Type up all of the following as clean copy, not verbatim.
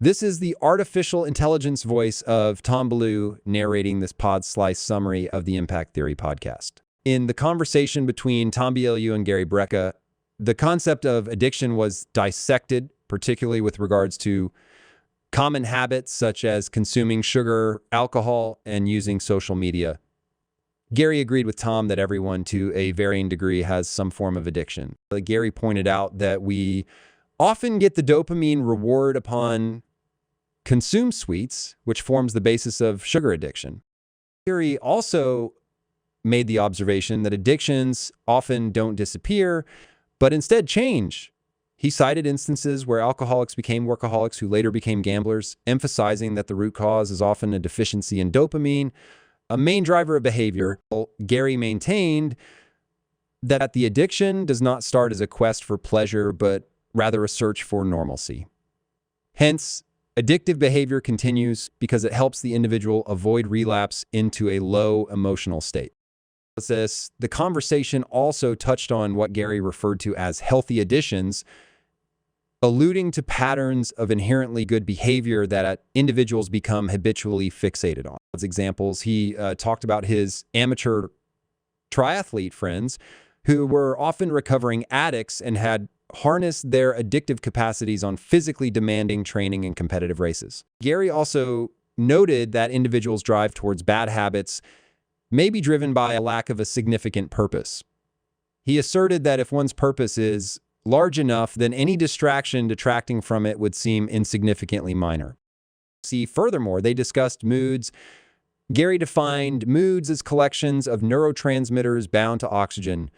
This is the artificial intelligence voice of Tom Bilyeu narrating this pod slice summary of the Impact Theory podcast. In the conversation between Tom Bilyeu and Gary Brecka, the concept of addiction was dissected, particularly with regards to common habits such as consuming sugar, alcohol, and using social media. Gary agreed with Tom that everyone, to a varying degree, has some form of addiction. Gary pointed out that we often get the dopamine reward upon consume sweets, which forms the basis of sugar addiction. Gary also made the observation that addictions often don't disappear, but instead change. He cited instances where alcoholics became workaholics who later became gamblers, emphasizing that the root cause is often a deficiency in dopamine, a main driver of behavior. Gary maintained that the addiction does not start as a quest for pleasure, but rather a search for normalcy. Hence, addictive behavior continues because it helps the individual avoid relapse into a low emotional state. The conversation also touched on what Gary referred to as healthy additions, alluding to patterns of inherently good behavior that individuals become habitually fixated on. As examples, he talked about his amateur triathlete friends who were often recovering addicts and had harnessed their addictive capacities on physically demanding training and competitive races. Gary also noted that individuals' drive towards bad habits may be driven by a lack of a significant purpose. He asserted that if one's purpose is large enough, then any distraction detracting from it would seem insignificantly minor. Furthermore, they discussed moods. Gary defined moods as collections of neurotransmitters bound to oxygen.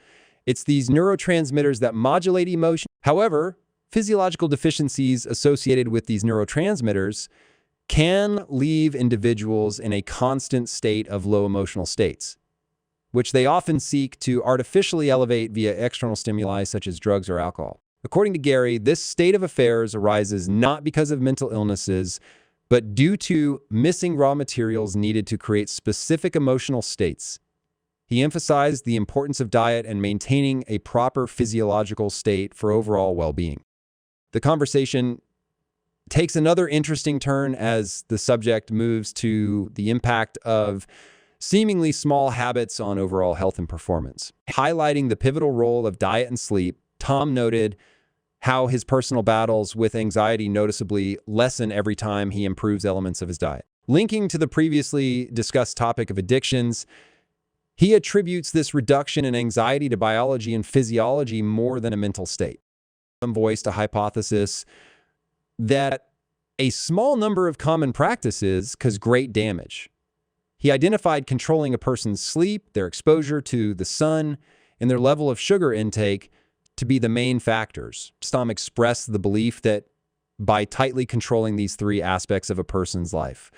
It's these neurotransmitters that modulate emotion. However, physiological deficiencies associated with these neurotransmitters can leave individuals in a constant state of low emotional states, which they often seek to artificially elevate via external stimuli such as drugs or alcohol. According to Gary, this state of affairs arises not because of mental illnesses, but due to missing raw materials needed to create specific emotional states. He emphasized the importance of diet and maintaining a proper physiological state for overall well-being. The conversation takes another interesting turn as the subject moves to the impact of seemingly small habits on overall health and performance. Highlighting the pivotal role of diet and sleep, Tom noted how his personal battles with anxiety noticeably lessen every time he improves elements of his diet. Linking to the previously discussed topic of addictions, he attributes this reduction in anxiety to biology and physiology more than a mental state. He voiced a hypothesis that a small number of common practices cause great damage. He identified controlling a person's sleep, their exposure to the sun, and their level of sugar intake to be the main factors. Tom expressed the belief that by tightly controlling these three aspects of a person's life,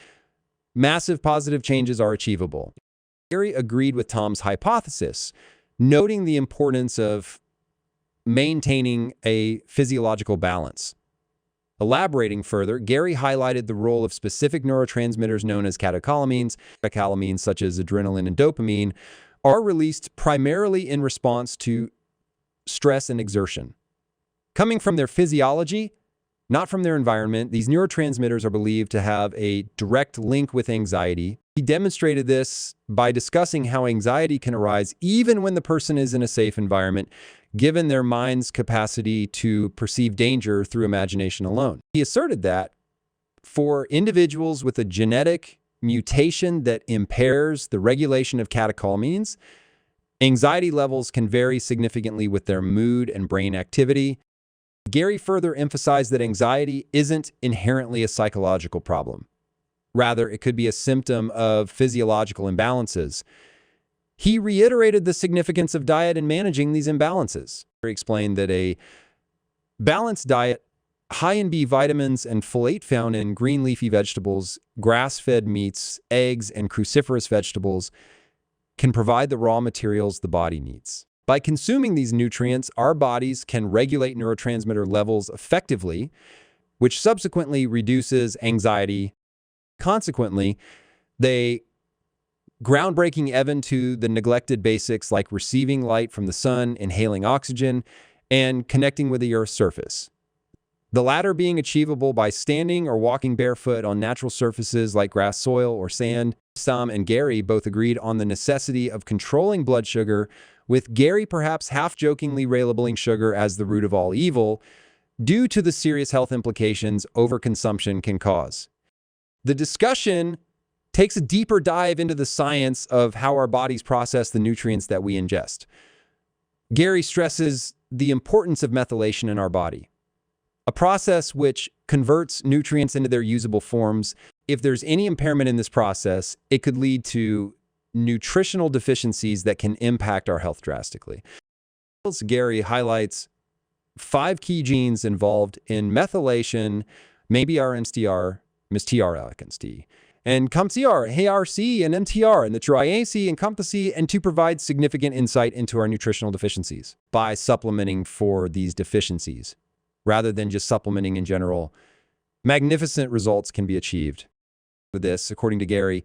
massive positive changes are achievable. Gary agreed with Tom's hypothesis, noting the importance of maintaining a physiological balance. Elaborating further, Gary highlighted the role of specific neurotransmitters known as catecholamines. Catecholamines such as adrenaline and dopamine are released primarily in response to stress and exertion. Coming from their physiology, not from their environment, these neurotransmitters are believed to have a direct link with anxiety. He demonstrated this by discussing how anxiety can arise even when the person is in a safe environment, given their mind's capacity to perceive danger through imagination alone. He asserted that for individuals with a genetic mutation that impairs the regulation of catecholamines, anxiety levels can vary significantly with their mood and brain activity. Gary further emphasized that anxiety isn't inherently a psychological problem. Rather, it could be a symptom of physiological imbalances. He reiterated the significance of diet in managing these imbalances. He explained that a balanced diet, high in B vitamins and folate found in green leafy vegetables, grass-fed meats, eggs, and cruciferous vegetables, can provide the raw materials the body needs. By consuming these nutrients, our bodies can regulate neurotransmitter levels effectively, which subsequently reduces anxiety. Consequently, they groundbreaking even to the neglected basics like receiving light from the sun, inhaling oxygen, and connecting with the Earth's surface. the latter being achievable by standing or walking barefoot on natural surfaces like grass, soil, or sand. Sam and Gary both agreed on the necessity of controlling blood sugar, with Gary perhaps half-jokingly labeling sugar as the root of all evil, due to the serious health implications overconsumption can cause. The discussion takes a deeper dive into the science of how our bodies process the nutrients that we ingest. Gary stresses the importance of methylation in our body, a process which converts nutrients into their usable forms. If there's any impairment in this process, it could lead to nutritional deficiencies that can impact our health drastically. Gary highlights 5 key genes involved in methylation, maybe our MSTR, and COMTR, ARC, and MTR, and the TRIAC and COMTC, and to provide significant insight into our nutritional deficiencies by supplementing for these deficiencies. Rather than just supplementing in general, magnificent results can be achieved. With this, according to Gary,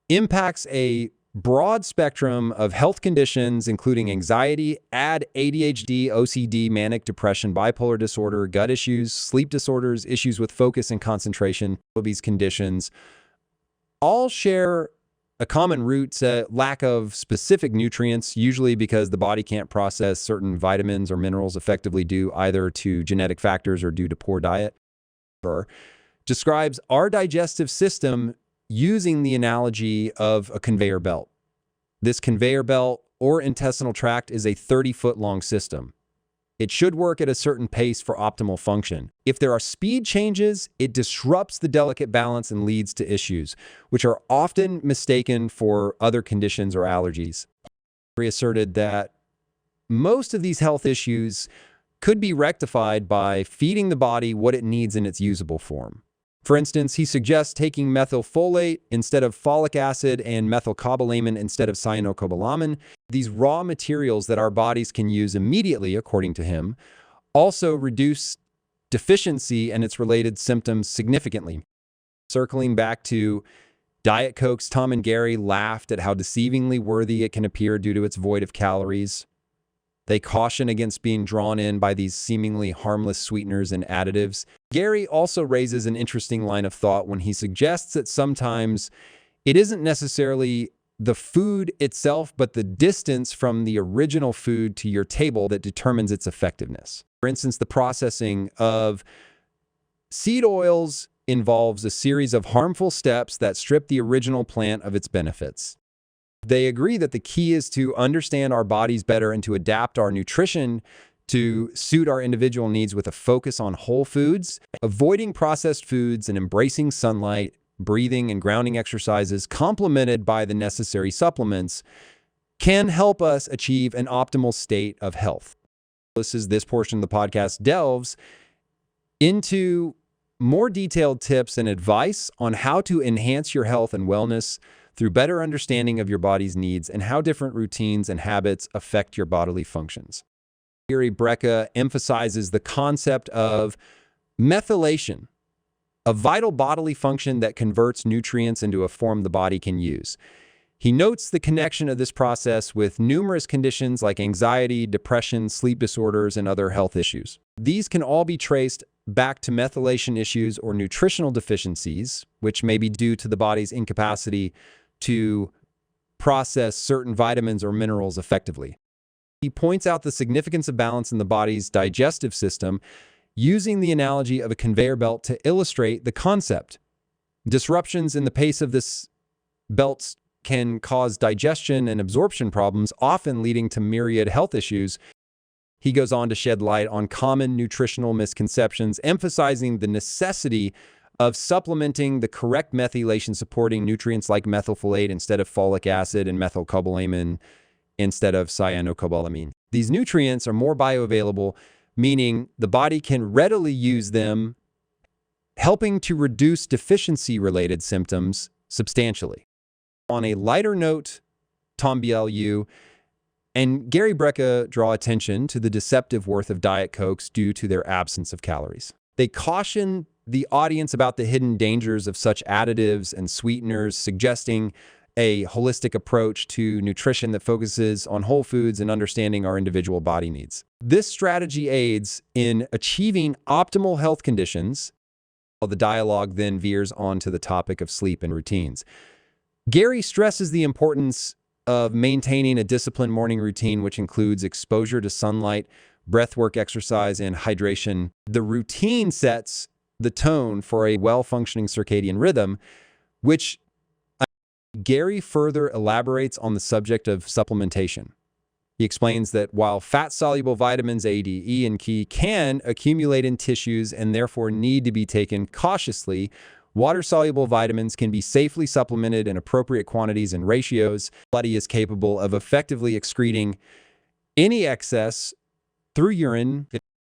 impacts a broad spectrum of health conditions, including anxiety, ADHD, OCD, manic depression, bipolar disorder, gut issues, sleep disorders, issues with focus and concentration. These conditions all share a common root, lack of specific nutrients, usually because the body can't process certain vitamins or minerals effectively due either to genetic factors or due to poor diet. Describes our digestive system using the analogy of a conveyor belt. This conveyor belt or intestinal tract is a 30-foot-long system. It should work at a certain pace for optimal function. If there are speed changes, it disrupts the delicate balance and leads to issues, which are often mistaken for other conditions or allergies. He asserted that most of these health issues could be rectified by feeding the body what it needs in its usable form. For instance, he suggests taking methylfolate instead of folic acid and methylcobalamin instead of cyanocobalamin. These raw materials that our bodies can use immediately, according to him, also reduce deficiency and its related symptoms significantly. Circling back to Diet Cokes, Tom and Gary laughed at how deceivingly worthy it can appear due to its void of calories. They caution against being drawn in by these seemingly harmless sweeteners and additives. Gary also raises an interesting line of thought when he suggests that sometimes it isn't necessarily the food itself, but the distance from the original food to your table that determines its effectiveness. For instance, the processing of seed oils involves a series of harmful steps that strip the original plant of its benefits. They agree that the key is to understand our bodies better and to adapt our nutrition to suit our individual needs with a focus on whole foods, avoiding processed foods, and embracing sunlight, breathing, and grounding exercises complemented by the necessary supplements can help us achieve an optimal state of health. This portion of the podcast delves into more detailed tips and advice on how to enhance your health and wellness through better understanding of your body's needs and how different routines and habits affect your bodily functions. Gary Brecka emphasizes the concept of methylation, a vital bodily function that converts nutrients into a form the body can use. He notes the connection of this process with numerous conditions like anxiety, depression, sleep disorders, and other health issues. These can all be traced back to methylation issues or nutritional deficiencies, which may be due to the body's incapacity to process certain vitamins or minerals effectively. He points out the significance of balance in the body's digestive system, using the analogy of a conveyor belt to illustrate the concept. Disruptions in the pace of this belt can cause digestion and absorption problems, often leading to myriad health issues. He goes on to shed light on common nutritional misconceptions, emphasizing the necessity of supplementing the correct methylation supporting nutrients like methylfolate instead of folic acid and methylcobalamin instead of cyanocobalamin. These nutrients are more bioavailable, meaning the body can readily use them, helping to reduce deficiency-related symptoms substantially. On a lighter note, Tom Bilyeu and Gary Brecka draw attention to the deceptive worth of Diet Cokes due to their absence of calories. They caution the audience about the hidden dangers of such additives and sweeteners, suggesting a holistic approach to nutrition that focuses on whole foods and understanding our individual body needs. This strategy aids in achieving optimal health conditions, while the dialogue then veers onto the topic of sleep and routines. Gary stresses the importance of maintaining a disciplined morning routine, which includes exposure to sunlight, breathwork exercise, and hydration. The routine sets the tone for a well-functioning circadian rhythm, which Gary further elaborates on the subject of supplementation. He explains that while fat-soluble vitamins A, D, E, and K can accumulate in tissues and therefore need to be taken cautiously, water-soluble vitamins can be safely supplemented in appropriate quantities and ratios. The body is capable of effectively excreting any excess through urine.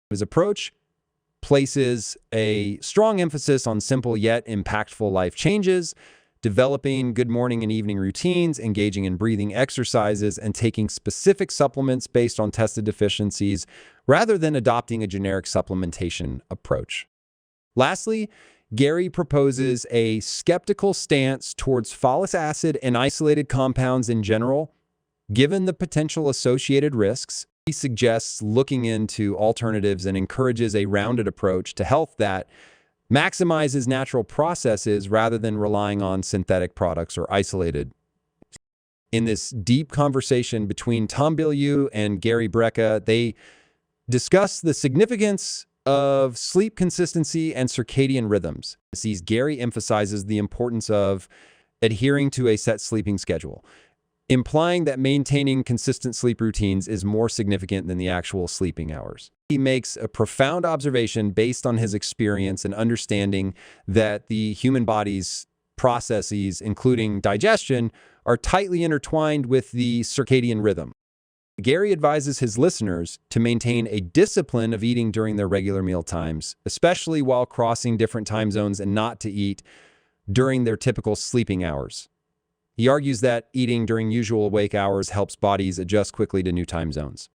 His approach places a strong emphasis on simple yet impactful life changes, developing good morning and evening routines, engaging in breathing exercises, and taking specific supplements based on tested deficiencies, rather than adopting a generic supplementation approach. Lastly, Gary proposes a skeptical stance towards folic acid and isolated compounds in general. Given the potential associated risks, he suggests looking into alternatives and encourages a rounded approach to health that maximizes natural processes rather than relying on synthetic products or isolated. In this deep conversation between Tom Bilyeu and Gary Brecka, they discuss the significance of sleep consistency and circadian rhythms. Gary emphasizes the importance of adhering to a set sleeping schedule, implying that maintaining consistent sleep routines is more significant than the actual sleeping hours. He makes a profound observation based on his experience and understanding that the human body's processes, including digestion, are tightly intertwined with the circadian rhythm. Gary advises his listeners to maintain a discipline of eating during their regular meal times, especially while crossing different time zones, and not to eat during their typical sleeping hours. He argues that eating during usual wake hours helps bodies adjust quickly to new time zones.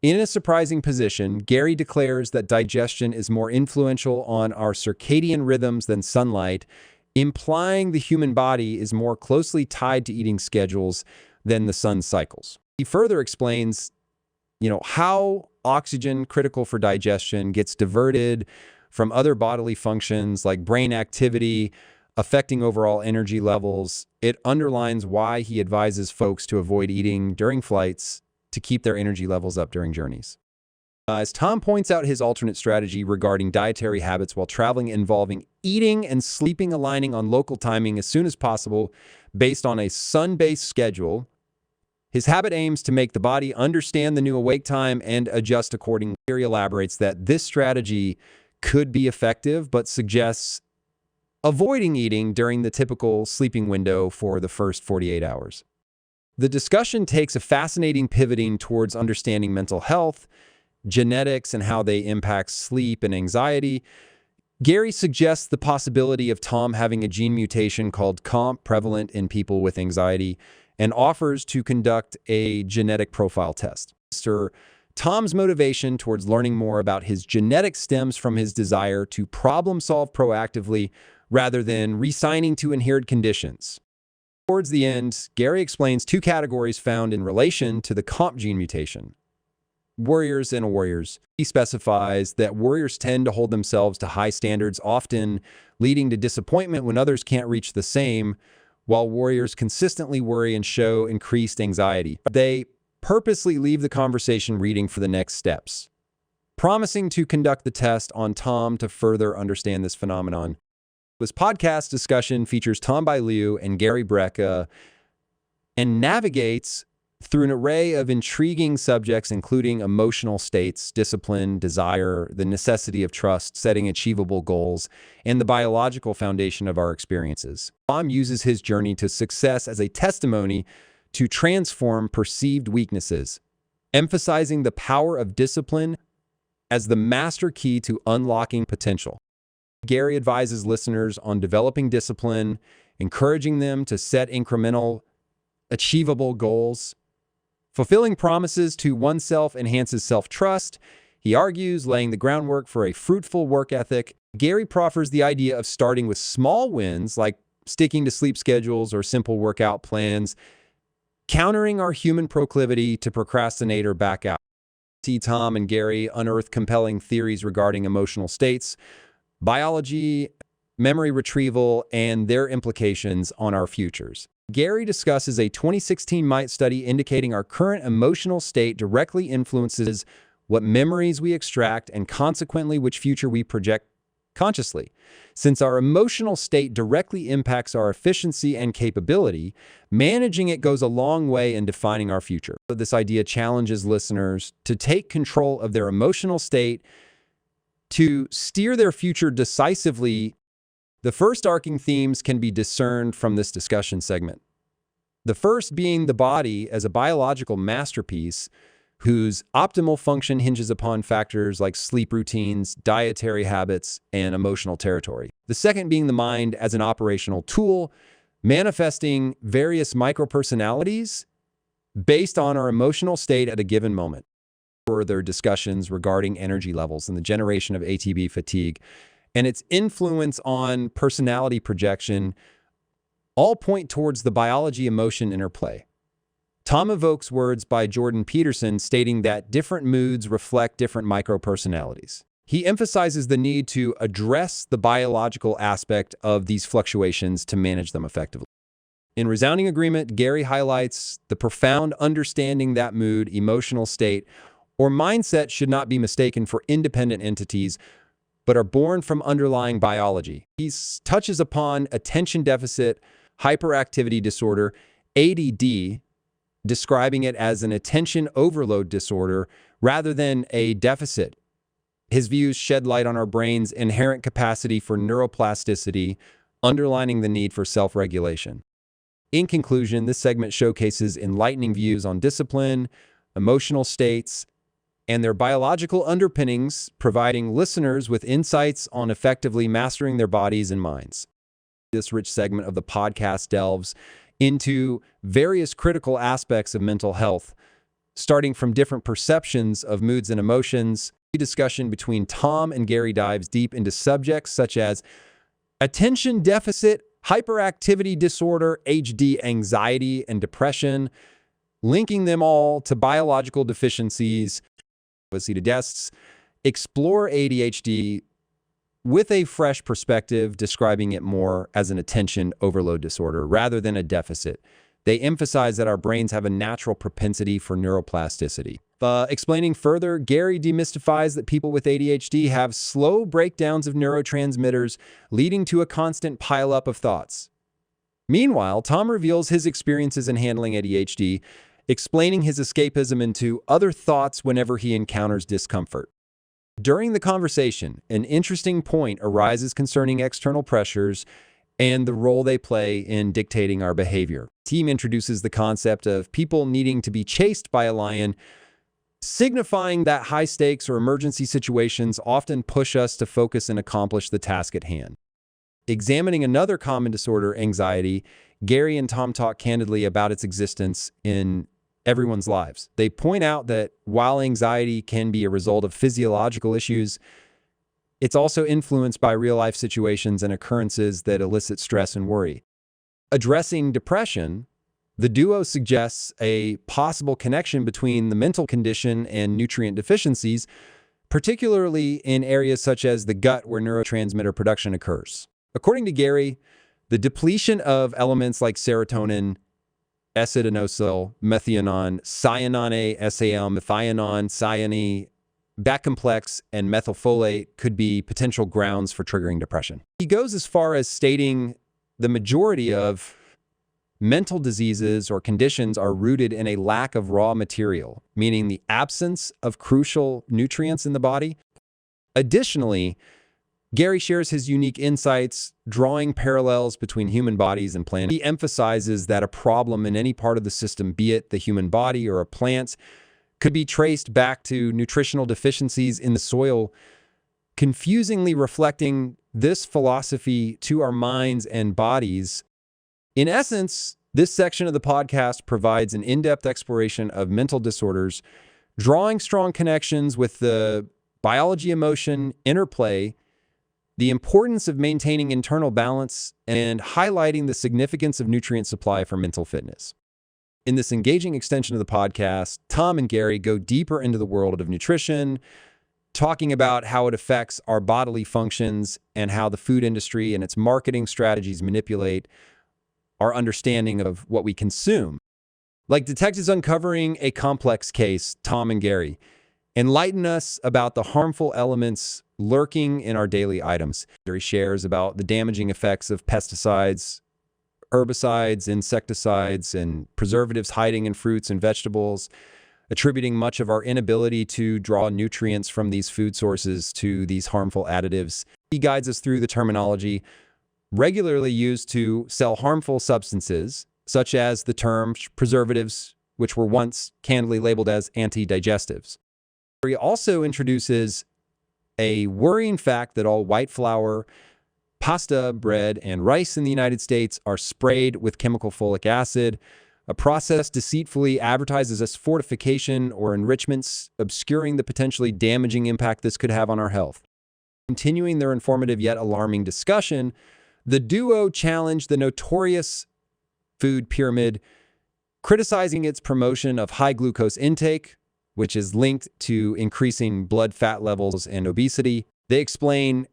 In a surprising position, Gary declares that digestion is more influential on our circadian rhythms than sunlight, implying the human body is more closely tied to eating schedules than the sun's cycles. He further explains, how oxygen, critical for digestion, gets diverted from other bodily functions like brain activity, affecting overall energy levels. It underlines why he advises folks to avoid eating during flights to keep their energy levels up during journeys. As Tom points out, his alternate strategy regarding dietary habits while traveling involving eating and sleeping aligning on local timing as soon as possible based on a sun-based schedule. His habit aims to make the body understand the new awake time and adjust accordingly. Gary elaborates that this strategy could be effective, but suggests avoiding eating during the typical sleeping window for the first 48 hours. The discussion takes a fascinating pivoting towards understanding mental health, genetics, and how they impact sleep and anxiety. Gary suggests the possibility of Tom having a gene mutation called COMP prevalent in people with anxiety and offers to conduct a genetic profile test. Tom's motivation towards learning more about his genetics stems from his desire to problem solve proactively rather than resigning to inherited conditions. Towards the end, Gary explains two categories found in relation to the COMP gene mutation: warriors and warriors. He specifies that warriors tend to hold themselves to high standards, often leading to disappointment when others can't reach the same, while warriors consistently worry and show increased anxiety. They purposely leave the conversation reading for the next steps, promising to conduct the test on Tom to further understand this phenomenon. This podcast discussion features Tom Bilyeu and Gary Brecka and navigates through an array of intriguing subjects, including emotional states, discipline, desire, the necessity of trust, setting achievable goals, and the biological foundation of our experiences. Tom uses his journey to success as a testimony to transform perceived weaknesses, emphasizing the power of discipline as the master key to unlocking potential. Gary advises listeners on developing discipline, encouraging them to set incremental, achievable goals. Fulfilling promises to oneself enhances self-trust. He argues, laying the groundwork for a fruitful work ethic. Gary proffers the idea of starting with small wins, like sticking to sleep schedules or simple workout plans, countering our human proclivity to procrastinate or back out. Tom and Gary unearth compelling theories regarding emotional states, biology, memory retrieval, and their implications on our futures. Gary discusses a 2016 MIT study indicating our current emotional state directly influences what memories we extract and consequently which future we project consciously. Since our emotional state directly impacts our efficiency and capability, managing it goes a long way in defining our future. This idea challenges listeners to take control of their emotional state to steer their future decisively. The first arcing themes can be discerned from this discussion segment. The first being the body as a biological masterpiece whose optimal function hinges upon factors like sleep routines, dietary habits, and emotional territory. The second being the mind as an operational tool, manifesting various micropersonalities based on our emotional state at a given moment. Further discussions regarding energy levels and the generation of ATP fatigue and its influence on personality projection all point towards the biology-emotion interplay. Tom evokes words by Jordan Peterson stating that different moods reflect different micropersonalities. He emphasizes the need to address the biological aspect of these fluctuations to manage them effectively. In resounding agreement, Gary highlights the profound understanding that mood, emotional state, or mindset should not be mistaken for independent entities, but are born from underlying biology. He touches upon attention deficit hyperactivity disorder, ADD, describing it as an attention overload disorder rather than a deficit. His views shed light on our brain's inherent capacity for neuroplasticity, underlining the need for self-regulation. In conclusion, this segment showcases enlightening views on discipline, emotional states, and their biological underpinnings, providing listeners with insights on effectively mastering their bodies and minds. This rich segment of the podcast delves into various critical aspects of mental health, starting from different perceptions of moods and emotions. The discussion between Tom and Gary dives deep into subjects such as attention deficit, hyperactivity disorder, ADHD, anxiety, and depression, linking them all to biological deficiencies. The guests explore ADHD with a fresh perspective, describing it more as an attention overload disorder rather than a deficit. They emphasize that our brains have a natural propensity for neuroplasticity. Explaining further, Gary demystifies that people with ADHD have slow breakdowns of neurotransmitters, leading to a constant pileup of thoughts. Meanwhile, Tom reveals his experiences in handling ADHD, explaining his escapism into other thoughts whenever he encounters discomfort. During the conversation, an interesting point arises concerning external pressures and the role they play in dictating our behavior. The team introduces the concept of people needing to be chased by a lion, signifying that high stakes or emergency situations often push us to focus and accomplish the task at hand. Examining another common disorder, anxiety, Gary and Tom talk candidly about its existence in everyone's lives. They point out that while anxiety can be a result of physiological issues, it's also influenced by real-life situations and occurrences that elicit stress and worry. Addressing depression, the duo suggests a possible connection between the mental condition and nutrient deficiencies, particularly in areas such as the gut where neurotransmitter production occurs. According to Gary, the depletion of elements like serotonin, acetinosyl, methionine, cyanone, SAL, methionine, cyane, BAC complex, and methylfolate could be potential grounds for triggering depression. He goes as far as stating the majority of mental diseases or conditions are rooted in a lack of raw material, meaning the absence of crucial nutrients in the body. Additionally, Gary shares his unique insights, drawing parallels between human bodies and plants. He emphasizes that a problem in any part of the system, be it the human body or a plant, could be traced back to nutritional deficiencies in the soil, confusingly reflecting this philosophy to our minds and bodies. In essence, this section of the podcast provides an in-depth exploration of mental disorders, drawing strong connections with the biology-emotion interplay the importance of maintaining internal balance, and highlighting the significance of nutrient supply for mental fitness. In this engaging extension of the podcast, Tom and Gary go deeper into the world of nutrition, talking about how it affects our bodily functions and how the food industry and its marketing strategies manipulate our understanding of what we consume. Like detectives uncovering a complex case, Tom and Gary enlighten us about the harmful elements lurking in our daily items. Gary shares about the damaging effects of pesticides, herbicides, insecticides, and preservatives hiding in fruits and vegetables, attributing much of our inability to draw nutrients from these food sources to these harmful additives. He guides us through the terminology regularly used to sell harmful substances, such as the term preservatives, which were once candidly labeled as anti-digestives. He also introduces a worrying fact that all white flour, pasta, bread, and rice in the United States are sprayed with chemical folic acid, a process deceitfully advertises as fortification or enrichments, obscuring the potentially damaging impact this could have on our health. Continuing their informative yet alarming discussion, the duo challenged the notorious food pyramid, criticizing its promotion of high glucose intake, which is linked to increasing blood fat levels and obesity. They explain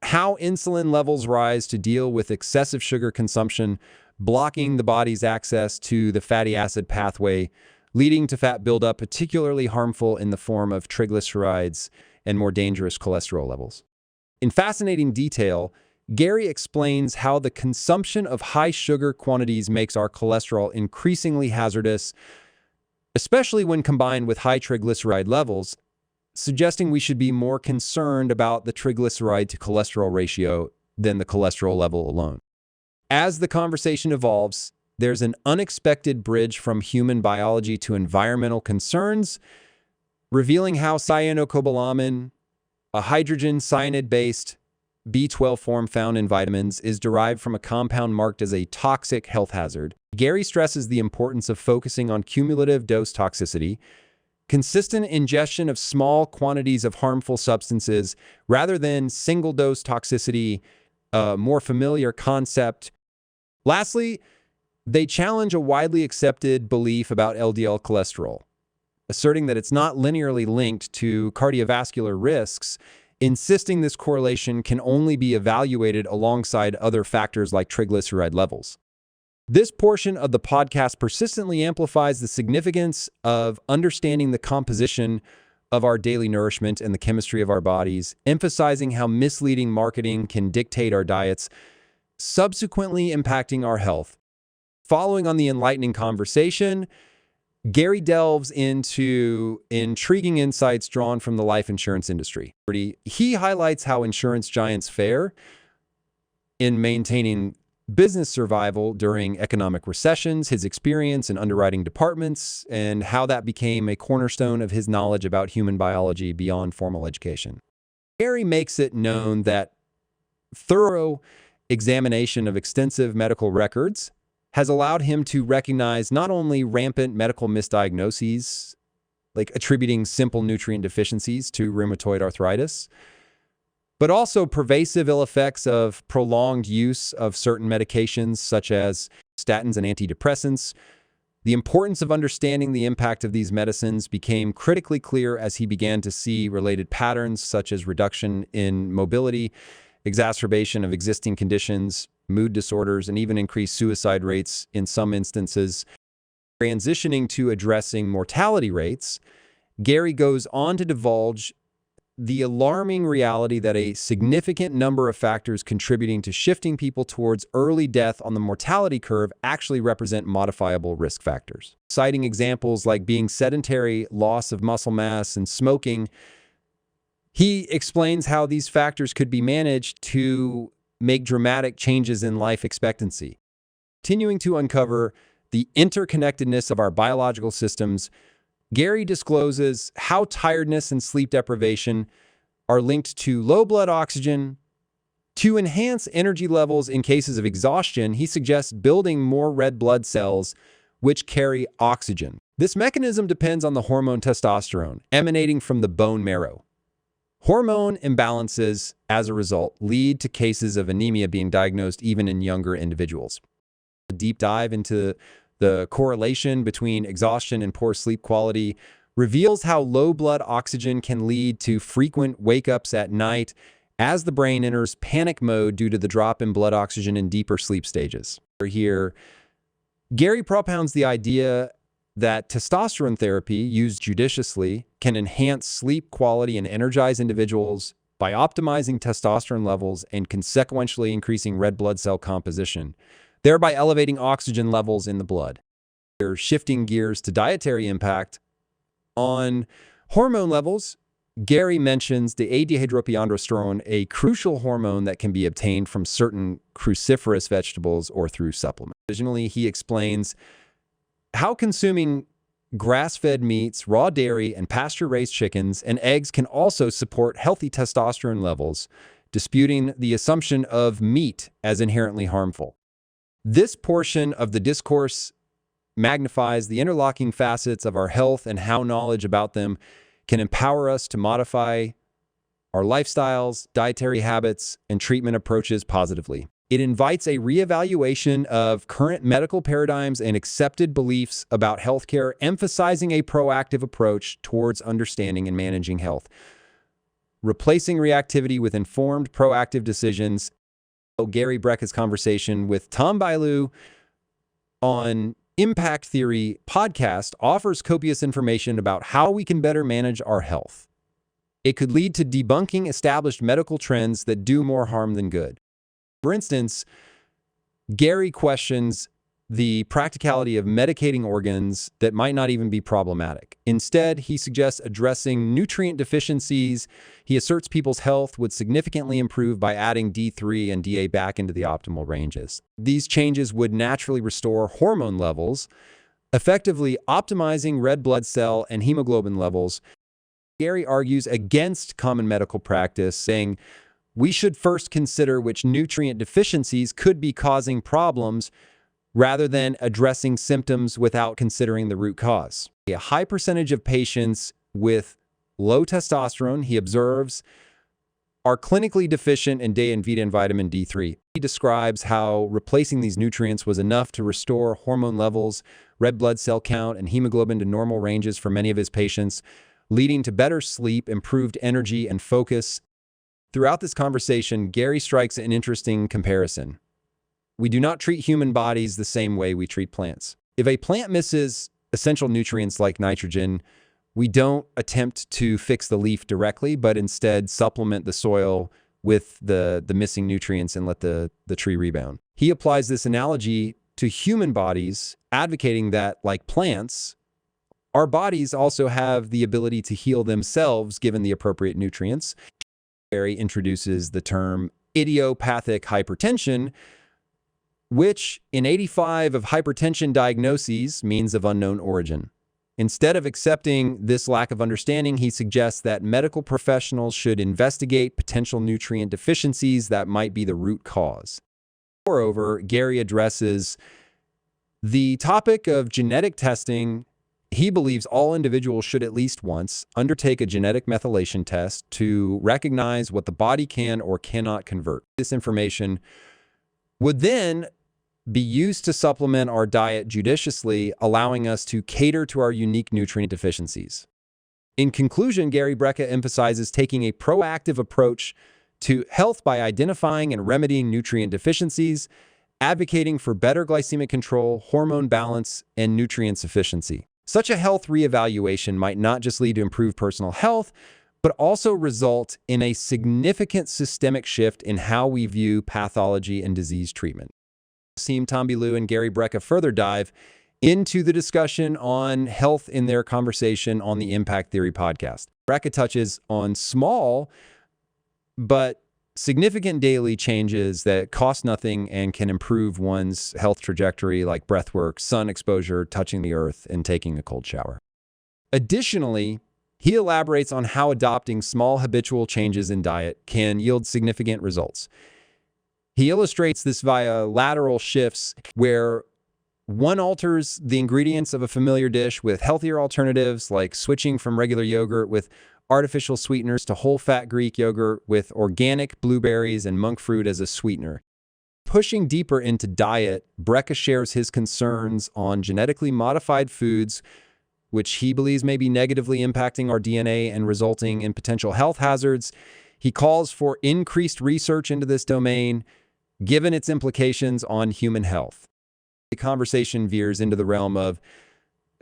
how insulin levels rise to deal with excessive sugar consumption, blocking the body's access to the fatty acid pathway, leading to fat buildup, particularly harmful in the form of triglycerides and more dangerous cholesterol levels. In fascinating detail, Gary explains how the consumption of high sugar quantities makes our cholesterol increasingly hazardous, especially when combined with high triglyceride levels, suggesting we should be more concerned about the triglyceride to cholesterol ratio than the cholesterol level alone. As the conversation evolves, there's an unexpected bridge from human biology to environmental concerns, revealing how cyanocobalamin, a hydrogen cyanide-based B12 form found in vitamins, is derived from a compound marked as a toxic health hazard. Gary stresses the importance of focusing on cumulative dose toxicity, consistent ingestion of small quantities of harmful substances, rather than single-dose toxicity, a more familiar concept. Lastly, they challenge a widely accepted belief about LDL cholesterol, asserting that it's not linearly linked to cardiovascular risks, insisting this correlation can only be evaluated alongside other factors like triglyceride levels. This portion of the podcast persistently amplifies the significance of understanding the composition of our daily nourishment and the chemistry of our bodies, emphasizing how misleading marketing can dictate our diets, subsequently impacting our health. Following on the enlightening conversation, Gary delves into intriguing insights drawn from the life insurance industry. He highlights how insurance giants fare in maintaining business survival during economic recessions, his experience in underwriting departments, and how that became a cornerstone of his knowledge about human biology beyond formal education. Gary makes it known that thorough examination of extensive medical records has allowed him to recognize not only rampant medical misdiagnoses, like attributing simple nutrient deficiencies to rheumatoid arthritis, but also pervasive ill effects of prolonged use of certain medications such as statins and antidepressants. The importance of understanding the impact of these medicines became critically clear as he began to see related patterns such as reduction in mobility, exacerbation of existing conditions, mood disorders, and even increased suicide rates in some instances. Transitioning to addressing mortality rates, Gary goes on to divulge the alarming reality that a significant number of factors contributing to shifting people towards early death on the mortality curve actually represent modifiable risk factors. Citing examples like being sedentary, loss of muscle mass, and smoking, he explains how these factors could be managed to make dramatic changes in life expectancy. Continuing to uncover the interconnectedness of our biological systems, Gary discloses how tiredness and sleep deprivation are linked to low blood oxygen. To enhance energy levels in cases of exhaustion, he suggests building more red blood cells, which carry oxygen. This mechanism depends on the hormone testosterone emanating from the bone marrow. Hormone imbalances, as a result, lead to cases of anemia being diagnosed even in younger individuals. A deep dive into the correlation between exhaustion and poor sleep quality reveals how low blood oxygen can lead to frequent wake-ups at night as the brain enters panic mode due to the drop in blood oxygen in deeper sleep stages. Here, Gary propounds the idea that testosterone therapy, used judiciously, can enhance sleep quality and energize individuals by optimizing testosterone levels and consequentially increasing red blood cell composition, thereby elevating oxygen levels in the blood. Here, shifting gears to dietary impact on hormone levels, Gary mentions the dehydroepiandrosterone, a crucial hormone that can be obtained from certain cruciferous vegetables or through supplements. Additionally, he explains how consuming grass-fed meats, raw dairy, and pasture-raised chickens and eggs can also support healthy testosterone levels, disputing the assumption of meat as inherently harmful. This portion of the discourse magnifies the interlocking facets of our health and how knowledge about them can empower us to modify our lifestyles, dietary habits, and treatment approaches positively. It invites a reevaluation of current medical paradigms and accepted beliefs about healthcare, emphasizing a proactive approach towards understanding and managing health, replacing reactivity with informed, proactive decisions. Gary Brecka's conversation with Tom Bilyeu on Impact Theory podcast offers copious information about how we can better manage our health. It could lead to debunking established medical trends that do more harm than good. For instance, Gary questions the practicality of medicating organs that might not even be problematic. Instead, he suggests addressing nutrient deficiencies. He asserts people's health would significantly improve by adding D3 and DA back into the optimal ranges. These changes would naturally restore hormone levels, effectively optimizing red blood cell and hemoglobin levels. Gary argues against common medical practice, saying we should first consider which nutrient deficiencies could be causing problems rather than addressing symptoms without considering the root cause. A high percentage of patients with low testosterone, he observes, are clinically deficient in day and vitamin D3. He describes how replacing these nutrients was enough to restore hormone levels, red blood cell count, and hemoglobin to normal ranges for many of his patients, leading to better sleep, improved energy, and focus. Throughout this conversation, Gary strikes an interesting comparison. We do not treat human bodies the same way we treat plants. If a plant misses essential nutrients like nitrogen, we don't attempt to fix the leaf directly, but instead supplement the soil with the missing nutrients and let the tree rebound. He applies this analogy to human bodies, advocating that, like plants, our bodies also have the ability to heal themselves given the appropriate nutrients. Gary introduces the term idiopathic hypertension, which in 85 of hypertension diagnoses means of unknown origin. Instead of accepting this lack of understanding, he suggests that medical professionals should investigate potential nutrient deficiencies that might be the root cause. Moreover, Gary addresses the topic of genetic testing. He believes all individuals should at least once undertake a genetic methylation test to recognize what the body can or cannot convert. This information would then be used to supplement our diet judiciously, allowing us to cater to our unique nutrient deficiencies. In conclusion, Gary Brecka emphasizes taking a proactive approach to health by identifying and remedying nutrient deficiencies, advocating for better glycemic control, hormone balance, and nutrient sufficiency. Such a health reevaluation might not just lead to improved personal health, but also result in a significant systemic shift in how we view pathology and disease treatment. Tom Bilyeu and Gary Brecka further dive into the discussion on health in their conversation on the Impact Theory podcast. Brecka touches on small but significant daily changes that cost nothing and can improve one's health trajectory, like breath work, sun exposure, touching the earth, and taking a cold shower. Additionally, he elaborates on how adopting small habitual changes in diet can yield significant results. He illustrates this via lateral shifts where one alters the ingredients of a familiar dish with healthier alternatives, like switching from regular yogurt with artificial sweeteners to whole-fat Greek yogurt with organic blueberries and monk fruit as a sweetener. Pushing deeper into diet, Brecka shares his concerns on genetically modified foods, which he believes may be negatively impacting our DNA and resulting in potential health hazards. He calls for increased research into this domain, given its implications on human health. The conversation veers into the realm of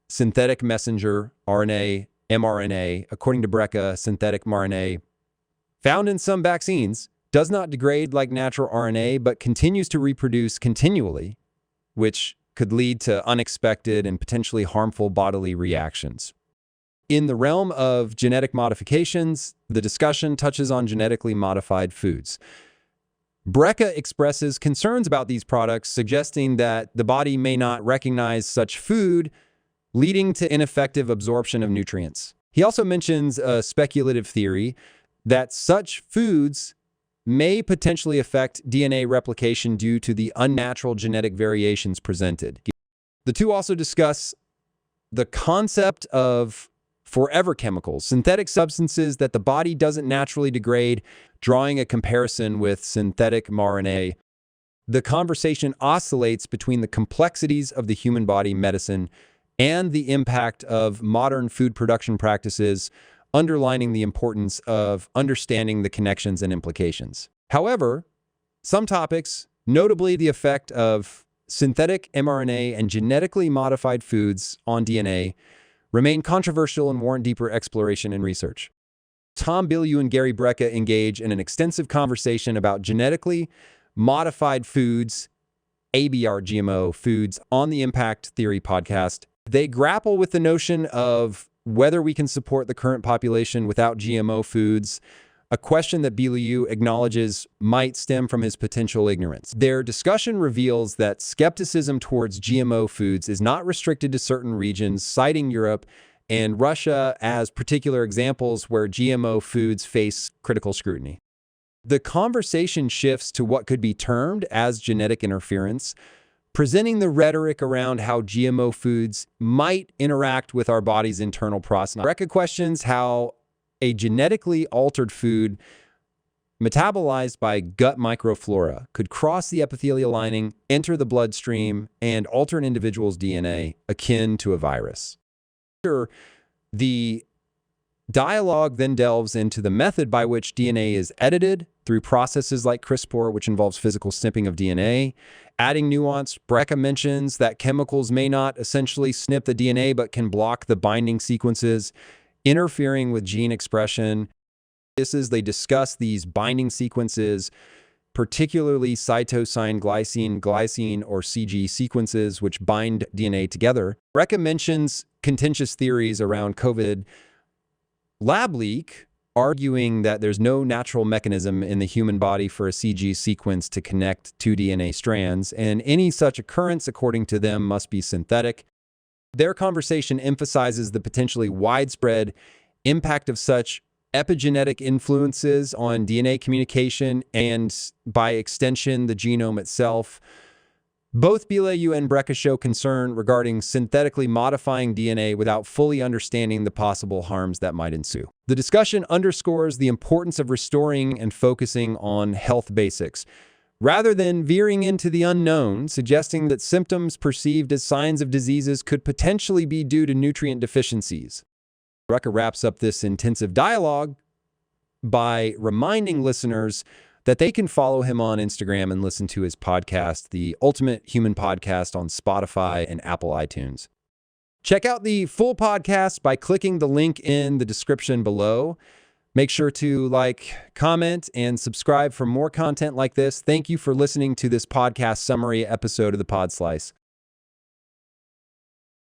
synthetic messenger RNA, mRNA. According to Brecka, synthetic mRNA, found in some vaccines, does not degrade like natural RNA, but continues to reproduce continually, which could lead to unexpected and potentially harmful bodily reactions. In the realm of genetic modifications, the discussion touches on genetically modified foods. Brecka expresses concerns about these products, suggesting that the body may not recognize such food, leading to ineffective absorption of nutrients. He also mentions a speculative theory that such foods may potentially affect DNA replication due to the unnatural genetic variations presented. The two also discuss the concept of forever chemicals, synthetic substances that the body doesn't naturally degrade, drawing a comparison with synthetic mRNA. The conversation oscillates between the complexities of the human body medicine and the impact of modern food production practices, underlining the importance of understanding the connections and implications. However, some topics, notably the effect of synthetic mRNA and genetically modified foods on DNA, remain controversial and warrant deeper exploration and research. Tom Bilyeu and Gary Brecka engage in an extensive conversation about genetically modified foods, ABR GMO foods, on the Impact Theory podcast. They grapple with the notion of whether we can support the current population without GMO foods, a question that Bilyeu acknowledges might stem from his potential ignorance. Their discussion reveals that skepticism towards GMO foods is not restricted to certain regions, citing Europe and Russia as particular examples where GMO foods face critical scrutiny. The conversation shifts to what could be termed as genetic interference, presenting the rhetoric around how GMO foods might interact with our body's internal process. Brecka questions how a genetically altered food metabolized by gut microflora could cross the epithelial lining, enter the bloodstream, and alter an individual's DNA, akin to a virus. The dialogue then delves into the method by which DNA is edited through processes like CRISPR, which involves physical snipping of DNA. Adding nuance, Brecka mentions that chemicals may not essentially snip the DNA, but can block the binding sequences, interfering with gene expression. They discuss these binding sequences, particularly cytosine, glycine, or CG sequences, which bind DNA together. Brecka mentions contentious theories around COVID lab leak, arguing that there's no natural mechanism in the human body for a CG sequence to connect two DNA strands, and any such occurrence, according to them, must be synthetic. Their conversation emphasizes the potentially widespread impact of such epigenetic influences on DNA communication and, by extension, the genome itself. Both Bilyeu and Brecka show concern regarding synthetically modifying DNA without fully understanding the possible harms that might ensue. The discussion underscores the importance of restoring and focusing on health basics, rather than veering into the unknown, suggesting that symptoms perceived as signs of diseases could potentially be due to nutrient deficiencies. Brecka wraps up this intensive dialogue by reminding listeners that they can follow him on Instagram and listen to his podcast, The Ultimate Human Podcast, on Spotify and Apple iTunes. Check out the full podcast by clicking the link in the description below. Make sure to like, comment, and subscribe for more content like this. Thank you for listening to this podcast summary episode of the Pod Slice.